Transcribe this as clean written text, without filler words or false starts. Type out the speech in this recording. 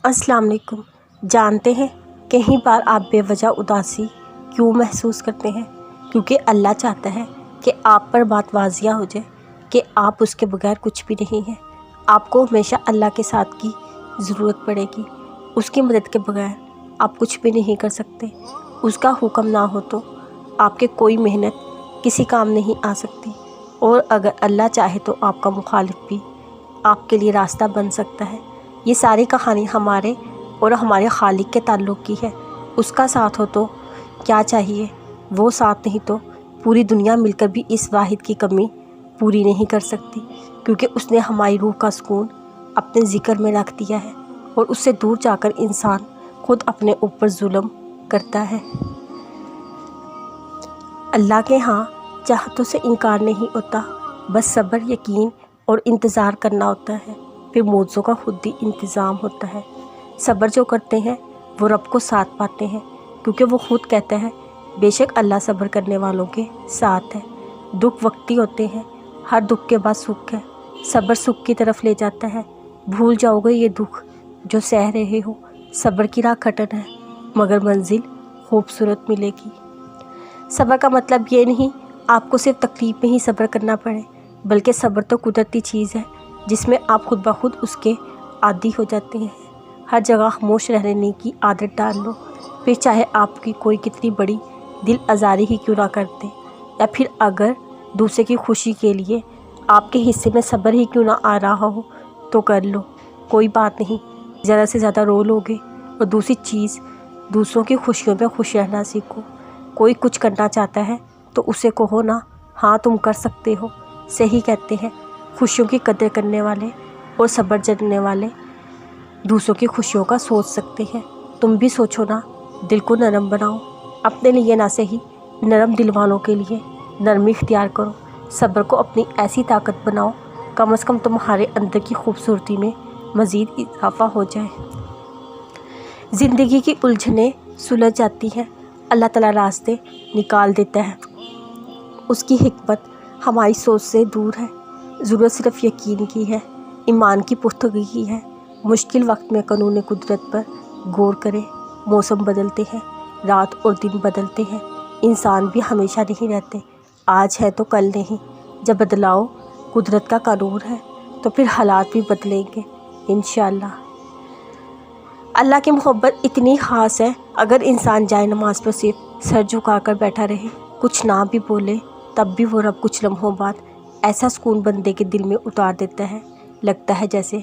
अस्सलाम वालेकुम। जानते हैं कई बार आप बेवजह उदासी क्यों महसूस करते हैं? क्योंकि अल्लाह चाहता है कि आप पर बात वाज़िया हो जाए कि आप उसके बगैर कुछ भी नहीं हैं। आपको हमेशा अल्लाह के साथ की ज़रूरत पड़ेगी। उसकी मदद के बगैर आप कुछ भी नहीं कर सकते। उसका हुक्म ना हो तो आपके कोई मेहनत किसी काम नहीं आ सकती, और अगर अल्लाह चाहे तो आपका मुखालिफ भी आपके लिए रास्ता बन सकता है। ये सारी कहानी हमारे और हमारे खालिक के ताल्लुक़ की है। उसका साथ हो तो क्या चाहिए, वो साथ नहीं तो पूरी दुनिया मिलकर भी इस वाहिद की कमी पूरी नहीं कर सकती, क्योंकि उसने हमारी रूह का सुकून अपने ज़िक्र में रख दिया है और उससे दूर जाकर इंसान खुद अपने ऊपर जुल्म करता है। अल्लाह के यहाँ चाहतों से इनकार नहीं होता, बस सब्र, यकीन और इंतज़ार करना होता है। फिर मौज़ों का खुद ही इंतज़ाम होता है। सब्र जो करते हैं वो रब को साथ पाते हैं, क्योंकि वो खुद कहता है बेशक अल्लाह सब्र करने वालों के साथ है। दुख वक्ती होते हैं, हर दुख के बाद सुख है। सब्र सुख की तरफ ले जाता है। भूल जाओगे ये दुख जो सह रहे हो, सब्र की राह कठिन है मगर मंजिल खूबसूरत मिलेगी। सब्र का मतलब ये नहीं आपको सिर्फ तकलीफ में ही सब्र करना पड़े, बल्कि सब्र तो कुदरती चीज़ है जिसमें आप खुद ब खुद उसके आदी हो जाते हैं। हर जगह खामोश रहने की आदत डाल लो, फिर चाहे आपकी कोई कितनी बड़ी दिल आज़ारी ही क्यों ना करते, या फिर अगर दूसरे की खुशी के लिए आपके हिस्से में सब्र ही क्यों ना आ रहा हो तो कर लो, कोई बात नहीं। ज़्यादा से ज़्यादा रो लोगे। और दूसरी चीज़, दूसरों की खुशियों में खुश रहना सीखो। कोई कुछ करना चाहता है तो उसे कहो ना, हाँ तुम कर सकते हो। सही कहते हैं, खुशियों की कदर करने वाले और सब्र जतने वाले दूसरों की खुशियों का सोच सकते हैं। तुम भी सोचो ना, दिल को नरम बनाओ, अपने लिए ना सही नरम दिल वालों के लिए नरमी इख्तियार करो। सब्र को अपनी ऐसी ताकत बनाओ, कम से कम तुम्हारे अंदर की खूबसूरती में मज़ीद इजाफा हो जाए। ज़िंदगी की उलझनें सुलझ जाती हैं, अल्लाह ताला रास्ते निकाल देता है। उसकी हिकमत हमारी सोच से दूर है। ज़रूरत सिर्फ यकीन की है, ईमान की पुख्तगी की है। मुश्किल वक्त में कानून कुदरत पर गौर करें। मौसम बदलते हैं, रात और दिन बदलते हैं, इंसान भी हमेशा नहीं रहते। आज है तो कल नहीं। जब बदलाव कुदरत का कानून है तो फिर हालात भी बदलेंगे इंशाअल्लाह। अल्लाह की मोहब्बत इतनी ख़ास है, अगर इंसान जाए नमाज पर सिर्फ सर झुकाकर बैठा रहे, कुछ ना भी बोले, तब भी वो रब कुछ लम्हों बाद ऐसा सुकून बंदे के दिल में उतार देता है, लगता है जैसे